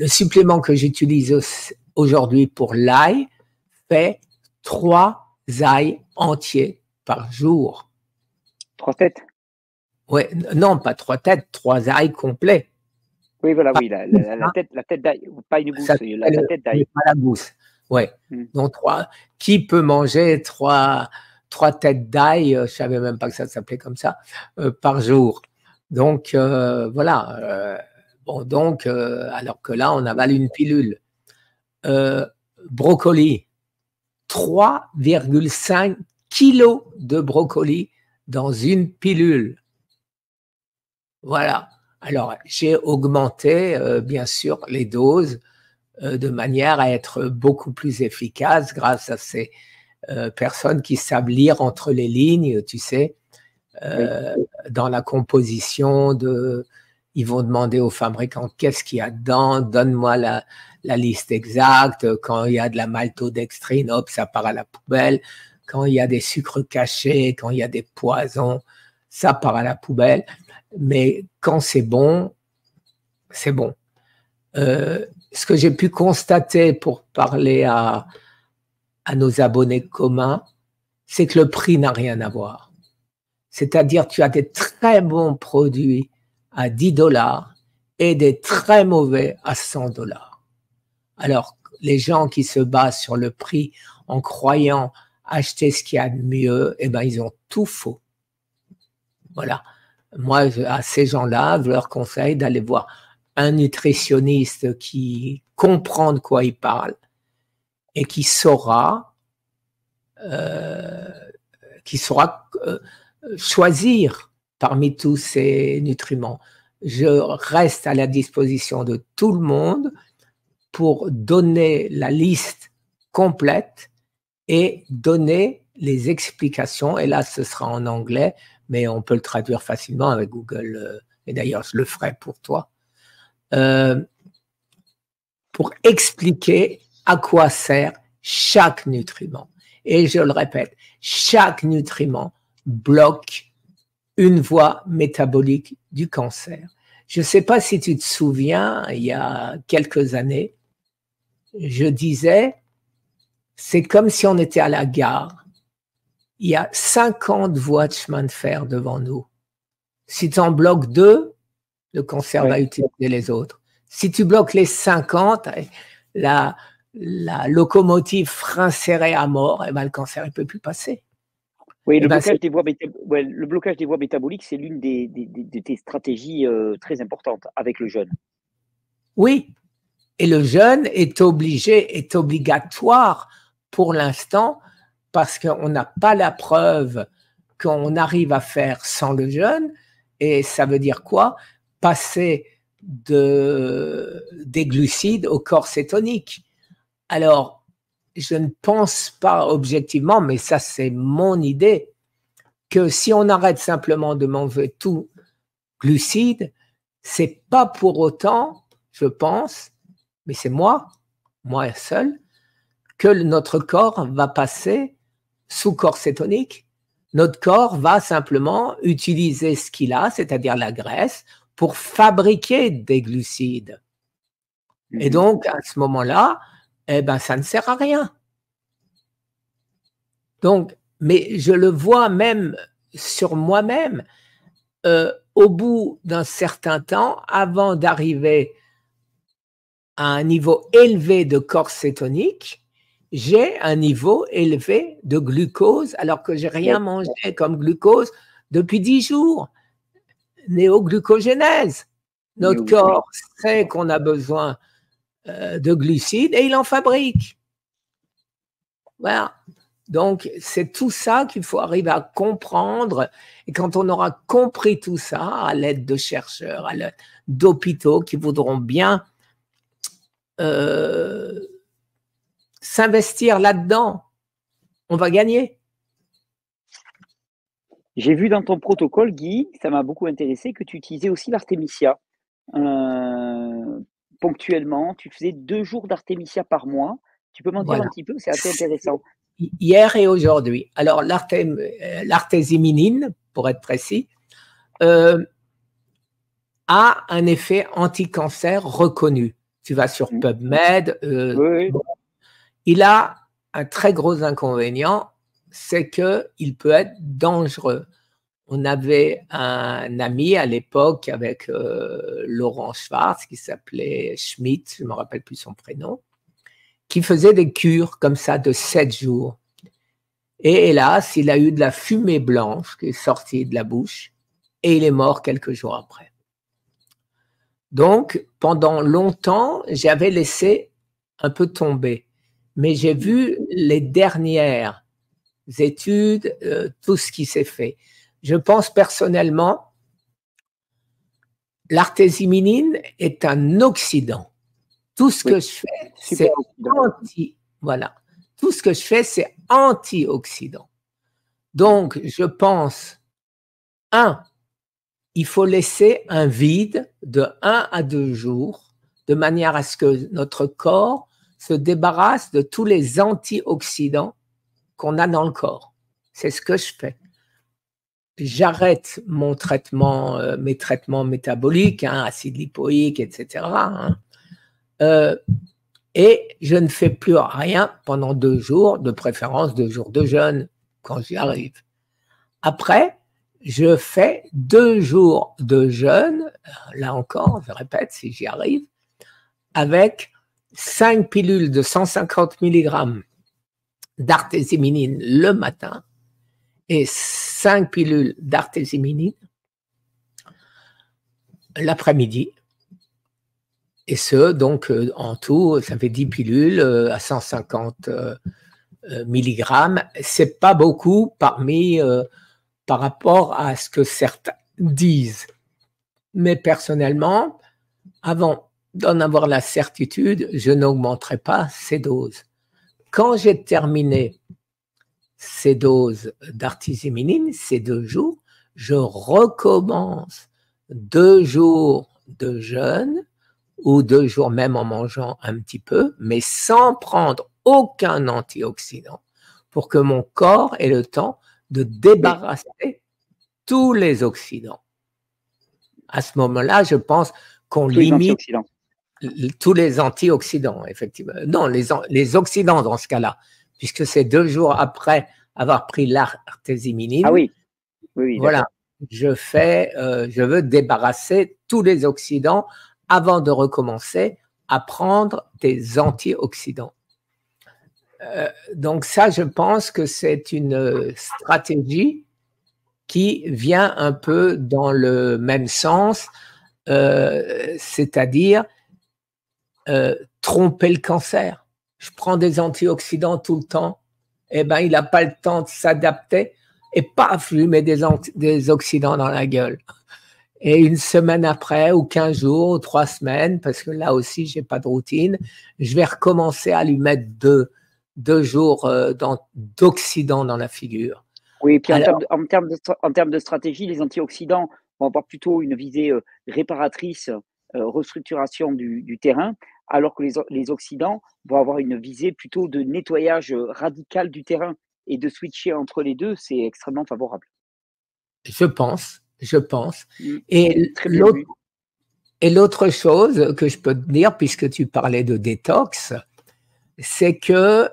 Speaker 2: supplément que j'utilise aujourd'hui pour l'ail fait 3 ails entiers par jour.
Speaker 1: 3 têtes?
Speaker 2: Ouais, non, pas 3 têtes, 3 ails complets.
Speaker 1: Oui, voilà,
Speaker 2: Pas
Speaker 1: oui,
Speaker 2: plus, hein.
Speaker 1: la tête d'ail, pas une
Speaker 2: Ça
Speaker 1: gousse,
Speaker 2: s'appelle
Speaker 1: la tête
Speaker 2: le
Speaker 1: d'ail.
Speaker 2: malagousse. Ouais.
Speaker 1: Mmh.
Speaker 2: Donc, qui peut manger 3 têtes d'ail, je savais même pas que ça s'appelait comme ça, par jour. Donc, voilà. Bon, donc, alors que là, on avale une pilule. Brocoli, 3,5 kilos de brocoli dans une pilule. Voilà. Alors, j'ai augmenté, bien sûr, les doses de manière à être beaucoup plus efficace grâce à ces personnes qui savent lire entre les lignes, tu sais,
Speaker 1: Oui.
Speaker 2: dans la composition ils vont demander aux fabricants qu'est-ce qu'il y a dedans, donne-moi la liste exacte. Quand il y a de la maltodextrine, hop, ça part à la poubelle. Quand il y a des sucres cachés, quand il y a des poisons, ça part à la poubelle. Mais quand c'est bon, c'est bon. Ce que j'ai pu constater pour parler à nos abonnés communs, c'est que le prix n'a rien à voir. C'est-à-dire, tu as des très bons produits à 10 dollars et des très mauvais à 100 dollars. Alors, les gens qui se basent sur le prix en croyant acheter ce qu'il y a de mieux, eh ben, ils ont tout faux. Voilà. Moi, à ces gens-là, je leur conseille d'aller voir un nutritionniste qui comprend de quoi il parle et qui saura choisir parmi tous ces nutriments. Je reste à la disposition de tout le monde pour donner la liste complète et donner les explications. Et là, ce sera en anglais, mais on peut le traduire facilement avec Google. Et d'ailleurs, je le ferai pour toi. Pour expliquer à quoi sert chaque nutriment. Et je le répète, chaque nutriment bloque une voie métabolique du cancer. Je ne sais pas si tu te souviens, il y a quelques années, je disais, c'est comme si on était à la gare. Il y a 50 voies de chemin de fer devant nous. Si tu en bloques 2, le cancer va utiliser les autres. Si tu bloques les 50, la locomotive frein serré à mort, et ben le cancer ne peut plus passer.
Speaker 1: Oui,
Speaker 2: Et ben
Speaker 1: le blocage des voies métaboliques, c'est l'une de tes stratégies, très importantes avec le jeûne.
Speaker 2: oui, et le jeûne est obligatoire pour l'instant parce qu'on n'a pas la preuve qu'on arrive à faire sans le jeûne. Et ça veut dire quoi? Passer des glucides au corps cétonique. Alors, je ne pense pas objectivement, mais ça c'est mon idée, que si on arrête simplement de manger tout glucides, c'est pas pour autant, je pense, mais c'est moi seul, que notre corps va passer sous corps cétonique. Notre corps va simplement utiliser ce qu'il a, c'est-à-dire la graisse, pour fabriquer des glucides. Et donc, à ce moment-là, eh ben, ça ne sert à rien. Donc, mais je le vois même sur moi-même, au bout d'un certain temps, avant d'arriver à un niveau élevé de corps cétonique, j'ai un niveau élevé de glucose alors que j'ai rien mangé comme glucose depuis 10 jours. Néoglucogénèse. Notre corps sait qu'on a besoin de glucides et il en fabrique. Voilà. Donc, c'est tout ça qu'il faut arriver à comprendre. Et quand on aura compris tout ça, à l'aide de chercheurs, à l'aide d'hôpitaux qui voudront bien s'investir là-dedans, on va gagner.
Speaker 1: J'ai vu dans ton protocole, Guy, ça m'a beaucoup intéressé, que tu utilisais aussi l'artémisia. Ponctuellement, tu faisais 2 jours d'artémisia par mois. Tu peux m'en dire un petit peu? C'est assez intéressant.
Speaker 2: Hier et aujourd'hui. Alors, l'artésiminine, pour être précis, a un effet anti-cancer reconnu. Tu vas sur PubMed.
Speaker 1: Oui.
Speaker 2: Bon, il a un très gros inconvénient, c'est qu'il peut être dangereux. On avait un ami à l'époque avec Laurent Schwartz qui s'appelait Schmidt, je ne me rappelle plus son prénom, qui faisait des cures comme ça de 7 jours. Et hélas, il a eu de la fumée blanche qui est sortie de la bouche et il est mort quelques jours après. Donc, pendant longtemps, j'avais laissé un peu tomber. Mais j'ai vu les dernières études, tout ce qui s'est fait. Je pense personnellement, l'artésiminine est un oxydant. Tout ce que je fais, c'est Tout ce que je fais, c'est antioxydant. Donc, je pense, il faut laisser un vide de 1 à 2 jours, de manière à ce que notre corps se débarrasse de tous les antioxydants qu'on a dans le corps. C'est ce que je fais. J'arrête mon traitement, mes traitements métaboliques, acide lipoïque, etc. Et je ne fais plus rien pendant 2 jours, de préférence 2 jours de jeûne quand j'y arrive. Après, je fais 2 jours de jeûne, là encore, je répète si j'y arrive, avec 5 pilules de 150 mg d'artésiminine le matin et 5 pilules d'artésiminine l'après-midi. Et ce, donc, en tout, ça fait 10 pilules à 150 mg. C'est pas beaucoup par rapport à ce que certains disent. Mais personnellement, avant d'en avoir la certitude, je n'augmenterai pas ces doses. Quand j'ai terminé ces doses d'artésiminine, ces 2 jours, je recommence 2 jours de jeûne ou 2 jours même en mangeant un petit peu, mais sans prendre aucun antioxydant pour que mon corps ait le temps de débarrasser tous les oxydants. À ce moment-là, je pense qu'on limite tous les antioxydants, effectivement. Non, les oxydants dans ce cas-là, puisque c'est 2 jours après avoir pris l'artésiminine.
Speaker 1: Ah oui.
Speaker 2: Voilà, je veux débarrasser tous les oxydants avant de recommencer à prendre des antioxydants. Donc ça, je pense que c'est une stratégie qui vient un peu dans le même sens, c'est-à-dire tromper le cancer. Je prends des antioxydants tout le temps, eh ben, il n'a pas le temps de s'adapter et paf, je lui mets des oxydants dans la gueule. Et une semaine après, ou 15 jours, ou 3 semaines, parce que là aussi, je n'ai pas de routine, je vais recommencer à lui mettre 2 jours d'oxydants dans la figure.
Speaker 1: Oui, et puis en termes de stratégie, les antioxydants vont avoir plutôt une visée réparatrice, restructuration du terrain, alors que les oxydants vont avoir une visée plutôt de nettoyage radical du terrain. Et de switcher entre les deux, c'est extrêmement favorable.
Speaker 2: Je pense. Et l'autre chose que je peux te dire, puisque tu parlais de détox, c'est que,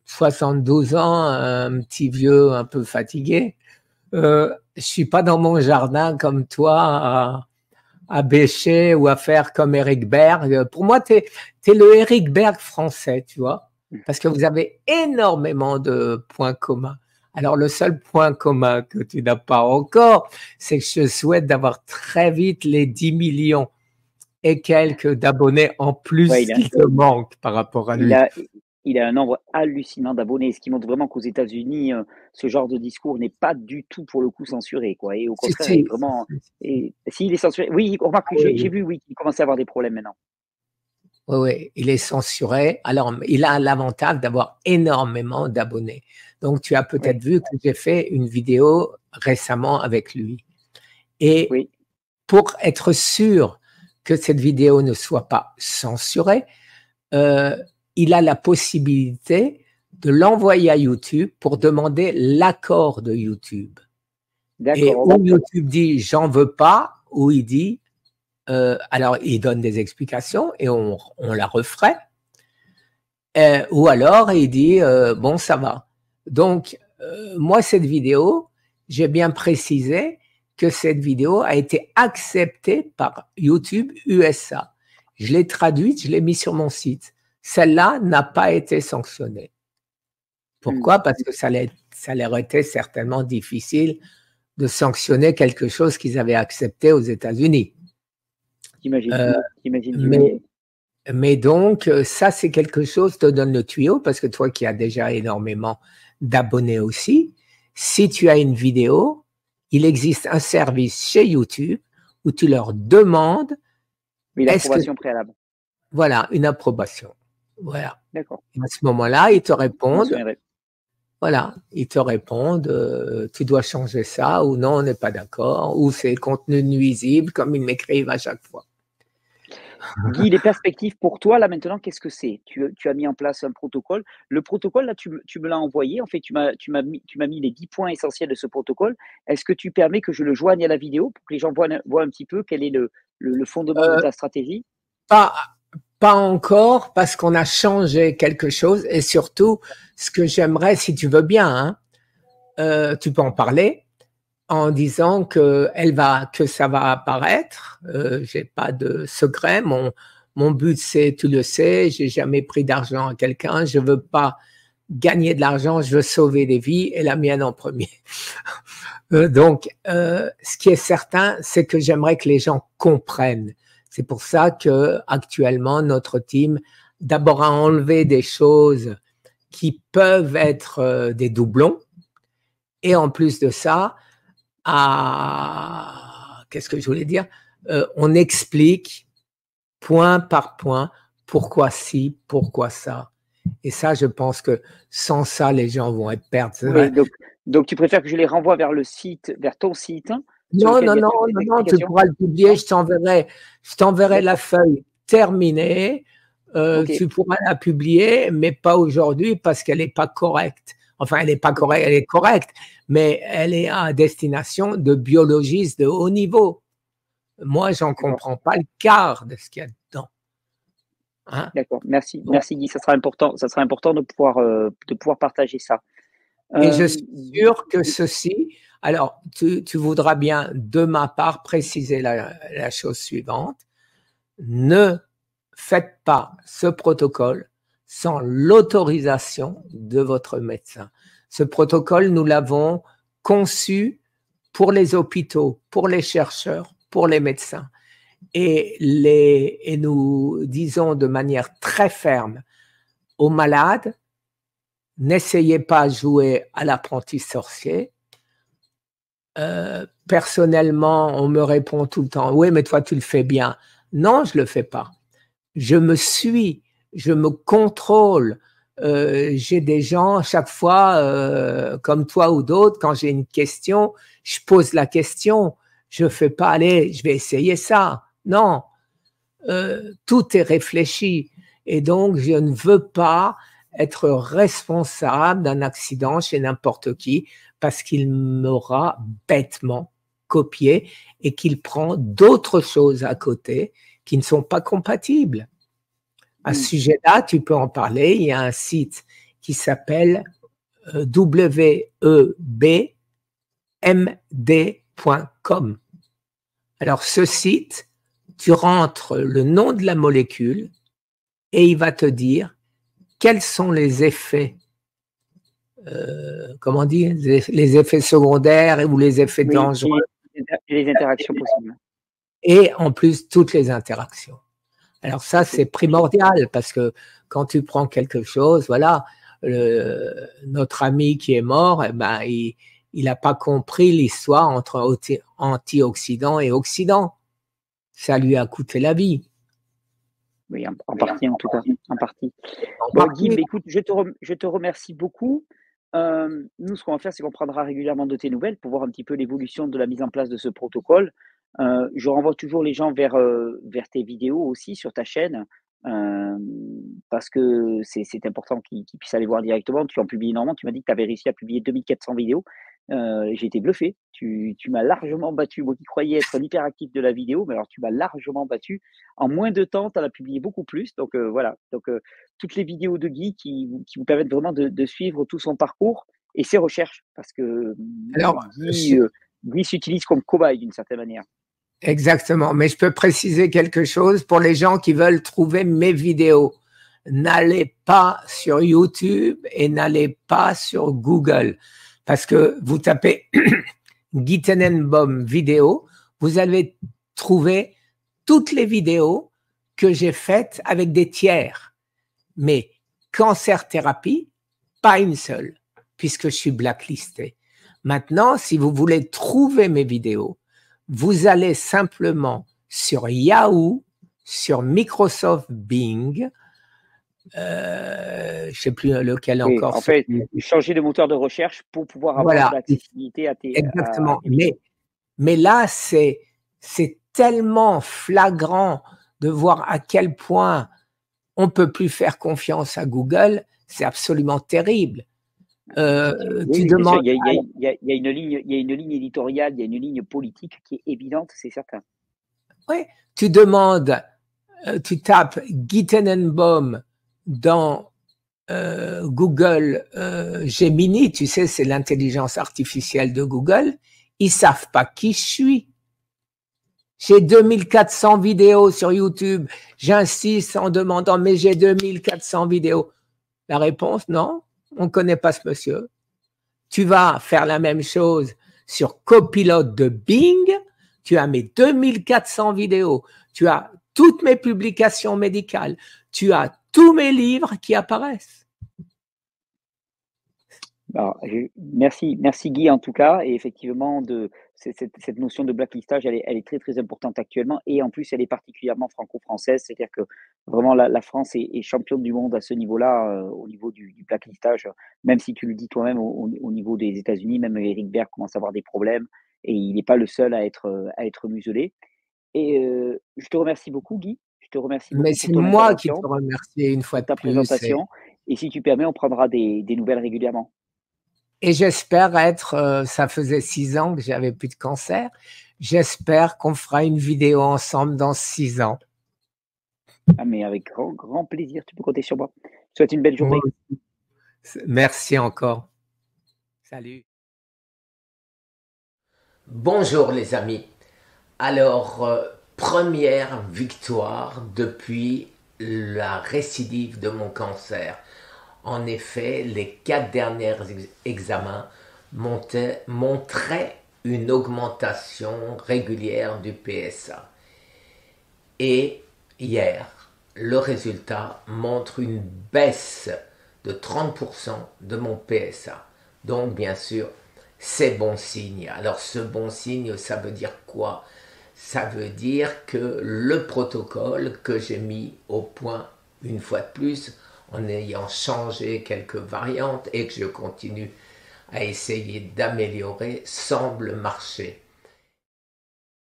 Speaker 2: 72 ans, un petit vieux un peu fatigué, je suis pas dans mon jardin comme toi à bêcher ou à faire comme Eric Berg. Pour moi, tu es le Eric Berg français, tu vois, parce que vous avez énormément de points communs. Alors, le seul point commun que tu n'as pas encore, c'est que je souhaite d'avoir très vite les 10 millions et quelques d'abonnés en plus
Speaker 1: Ouais,
Speaker 2: qu'il te manque par rapport à lui.
Speaker 1: il a un nombre hallucinant d'abonnés, ce qui montre vraiment qu'aux États-Unis, ce genre de discours n'est pas du tout, pour le coup, censuré, quoi. Et au
Speaker 2: Si,
Speaker 1: contraire, est
Speaker 2: si.
Speaker 1: vraiment. Et s'il est censuré, oui, remarque,
Speaker 2: Oui,
Speaker 1: j'ai vu, oui, qu'il commençait à avoir des problèmes maintenant.
Speaker 2: oui, oui, il est censuré. Alors, il a l'avantage d'avoir énormément d'abonnés. Donc, tu as peut-être
Speaker 1: Oui,
Speaker 2: vu que j'ai fait une vidéo récemment avec lui. Et
Speaker 1: oui,
Speaker 2: pour être sûr que cette vidéo ne soit pas censurée, euh, il a la possibilité de l'envoyer à YouTube pour demander l'accord de YouTube. Et
Speaker 1: d'accord,
Speaker 2: où
Speaker 1: ok.
Speaker 2: YouTube dit j'en veux pas, ou il dit alors il donne des explications et on la referait. Ou alors il dit bon ça va. Donc moi cette vidéo, j'ai bien précisé que cette vidéo a été acceptée par YouTube USA. Je l'ai traduite, je l'ai mis sur mon site. Celle-là n'a pas été sanctionnée.
Speaker 1: Hmm.
Speaker 2: Pourquoi? Parce que ça leur était certainement difficile de sanctionner quelque chose qu'ils avaient accepté aux États-Unis.
Speaker 1: J'imagine,
Speaker 2: Euh,
Speaker 1: j'imagine.
Speaker 2: mais donc, ça, c'est quelque chose, te donne le tuyau, parce que toi qui as déjà énormément d'abonnés aussi, si tu as une vidéo, il existe un service chez YouTube où tu leur demandes,
Speaker 1: Oui,
Speaker 2: est-ce que,
Speaker 1: l'approbation préalable.
Speaker 2: voilà, une approbation. Voilà.
Speaker 1: D'accord,
Speaker 2: Et à ce moment-là, ils te
Speaker 1: je m'en
Speaker 2: répondent,
Speaker 1: souviendrai.
Speaker 2: voilà, ils te répondent, tu dois changer ça, ou non, on n'est pas d'accord, ou c'est contenu nuisible, comme ils m'écrivent à chaque fois.
Speaker 1: Guy, les perspectives pour toi, là, maintenant, qu'est-ce que c'est? Tu as mis en place un protocole. Le protocole, là, tu me l'as envoyé. En fait, tu m'as mis les 10 points essentiels de ce protocole. Est-ce que tu permets que je le joigne à la vidéo pour que les gens voient un petit peu quel est le fondement de
Speaker 2: Euh,
Speaker 1: ta stratégie?
Speaker 2: pas, pas encore, parce qu'on a changé quelque chose, et surtout, ce que j'aimerais, si tu veux bien, hein, tu peux en parler, en disant que ça va apparaître. J'ai pas de secret. Mon but, c'est, tu le sais, j'ai jamais pris d'argent à quelqu'un. Je veux pas gagner de l'argent. Je veux sauver des vies et la mienne en premier. Donc, ce qui est certain, c'est que j'aimerais que les gens comprennent. C'est pour ça que actuellement notre team d'abord a enlevé des choses qui peuvent être des doublons et en plus de ça, qu'est-ce que je voulais dire, on explique point par point pourquoi ci, pourquoi ça. Et ça, je pense que sans ça, les gens vont être perdus.
Speaker 1: Oui, donc tu préfères que je les renvoie vers le site, vers ton site, hein, sur
Speaker 2: Non,
Speaker 1: lequel
Speaker 2: non,
Speaker 1: il y a
Speaker 2: non,
Speaker 1: toutes les
Speaker 2: non, non, tu
Speaker 1: explications?
Speaker 2: pourras le publier,
Speaker 1: Non?
Speaker 2: je t'enverrai la
Speaker 1: D'accord,
Speaker 2: feuille terminée,
Speaker 1: ok,
Speaker 2: tu pourras la publier, mais pas aujourd'hui parce qu'elle n'est pas correcte. Enfin, elle n'est pas
Speaker 1: ok,
Speaker 2: correcte, elle est correcte, mais elle est à destination de biologistes de haut niveau. Moi, j'en
Speaker 1: d'accord.
Speaker 2: comprends pas le quart de ce qu'il y a dedans. Hein.
Speaker 1: D'accord, merci,
Speaker 2: Bon.
Speaker 1: merci Guy, ça sera important de pouvoir partager ça.
Speaker 2: Et je suis
Speaker 1: Guy,
Speaker 2: sûr que ceci, alors tu voudras bien, de ma part, préciser la chose suivante. Ne faites pas ce protocole sans l'autorisation de votre médecin. Ce protocole, nous l'avons conçu pour les hôpitaux, pour les chercheurs, pour les médecins. Et nous disons de manière très ferme aux malades, n'essayez pas de jouer à l'apprenti sorcier. Personnellement, on me répond tout le temps, oui, mais toi, tu le fais bien. Non, je ne le fais pas. Je me suis, je me contrôle. J'ai des gens, chaque fois, comme toi ou d'autres, quand j'ai une question, je pose la question. Je ne fais pas, allez, je vais essayer ça. Non, tout est réfléchi. Et donc, je ne veux pas être responsable d'un accident chez n'importe qui parce qu'il m'aura bêtement copié et qu'il prend d'autres choses à côté qui ne sont pas compatibles. À ce sujet-là, tu peux en parler. Il y a un site qui s'appelle webmd.com. Alors, ce site tu rentres le nom de la molécule et il va te dire quels sont les effets, comment dire, les effets secondaires ou les effets dangereux.
Speaker 1: Et les interactions possibles.
Speaker 2: Et en plus, toutes les interactions. Alors ça, c'est primordial parce que quand tu prends quelque chose, voilà, notre ami qui est mort, eh ben, il n'a pas compris l'histoire entre antioxydants et oxydants. Ça lui a coûté la vie.
Speaker 1: Oui, en partie en tout cas, en partie. Bon, Guy, écoute, je te remercie beaucoup. Nous, ce qu'on va faire, c'est qu'on prendra régulièrement de tes nouvelles pour voir un petit peu l'évolution de la mise en place de ce protocole. Je renvoie toujours les gens vers tes vidéos aussi sur ta chaîne, parce que c'est important qu'ils puissent aller voir directement. Tu en publies énormément. Tu m'as dit que tu avais réussi à publier 2400 vidéos. J'ai été bluffé. Tu m'as largement battu. Moi qui croyais être l'hyperactif de la vidéo, mais alors tu m'as largement battu. En moins de temps, tu en as publié beaucoup plus. Donc voilà. Donc toutes les vidéos de Guy qui vous permettent vraiment de suivre tout son parcours et ses recherches, parce que Guy s'utilise comme cobaye d'une certaine manière.
Speaker 2: Exactement, mais je peux préciser quelque chose pour les gens qui veulent trouver mes vidéos. N'allez pas sur YouTube et n'allez pas sur Google, parce que vous tapez Guy Tenenbaum vidéo, vous allez trouver toutes les vidéos que j'ai faites avec des tiers. Mais cancer thérapie, pas une seule, puisque je suis blacklisté. Maintenant, si vous voulez trouver mes vidéos, vous allez simplement sur Yahoo, sur Microsoft Bing, je ne sais plus lequel encore.
Speaker 1: En fait, changer de moteur de recherche pour pouvoir avoir l'accessibilité à tes...
Speaker 2: Exactement. Mais là, c'est tellement flagrant de voir à quel point on ne peut plus faire confiance à Google, c'est absolument terrible.
Speaker 1: Tu demandes... Il y a une ligne éditoriale, il y a une ligne politique qui est évidente, c'est certain.
Speaker 2: Oui, tu demandes, tu tapes Guy Tenenbaum dans Google Gemini, tu sais, c'est l'intelligence artificielle de Google, ils ne savent pas qui je suis. J'ai 2400 vidéos sur YouTube, j'insiste en demandant, mais j'ai 2400 vidéos. La réponse, non, on ne connaît pas ce monsieur. Tu vas faire la même chose sur Copilote de Bing, tu as mes 2400 vidéos, tu as toutes mes publications médicales, tu as tous mes livres qui apparaissent.
Speaker 1: Alors, merci Guy en tout cas, et effectivement cette notion de blacklistage, elle est très très importante actuellement, et en plus elle est particulièrement franco-française, c'est-à-dire que vraiment la France est championne du monde à ce niveau-là, au niveau du blacklistage, même si tu le dis toi-même au niveau des États-Unis, même Eric Berg commence à avoir des problèmes, et il n'est pas le seul à être muselé. Et je te remercie beaucoup Guy, je te remercie beaucoup.
Speaker 2: Mais c'est moi qui te remercie une fois de
Speaker 1: ta
Speaker 2: plus.
Speaker 1: Présentation, et si tu permets, on prendra des nouvelles régulièrement.
Speaker 2: Et j'espère ça faisait 6 ans que j'avais plus de cancer, j'espère qu'on fera une vidéo ensemble dans 6 ans.
Speaker 1: Ah, mais avec grand plaisir, tu peux compter sur moi. Je te souhaite une belle journée.
Speaker 2: Merci encore. Salut. Bonjour les amis. Alors, première victoire depuis la récidive de mon cancer. En effet, les 4 derniers examens montraient une augmentation régulière du PSA. Et hier, le résultat montre une baisse de 30% de mon PSA. Donc, bien sûr, c'est bon signe. Alors, ce bon signe, ça veut dire quoi? Ça veut dire que le protocole que j'ai mis au point une fois de plus, en ayant changé quelques variantes et que je continue à essayer d'améliorer, semble marcher.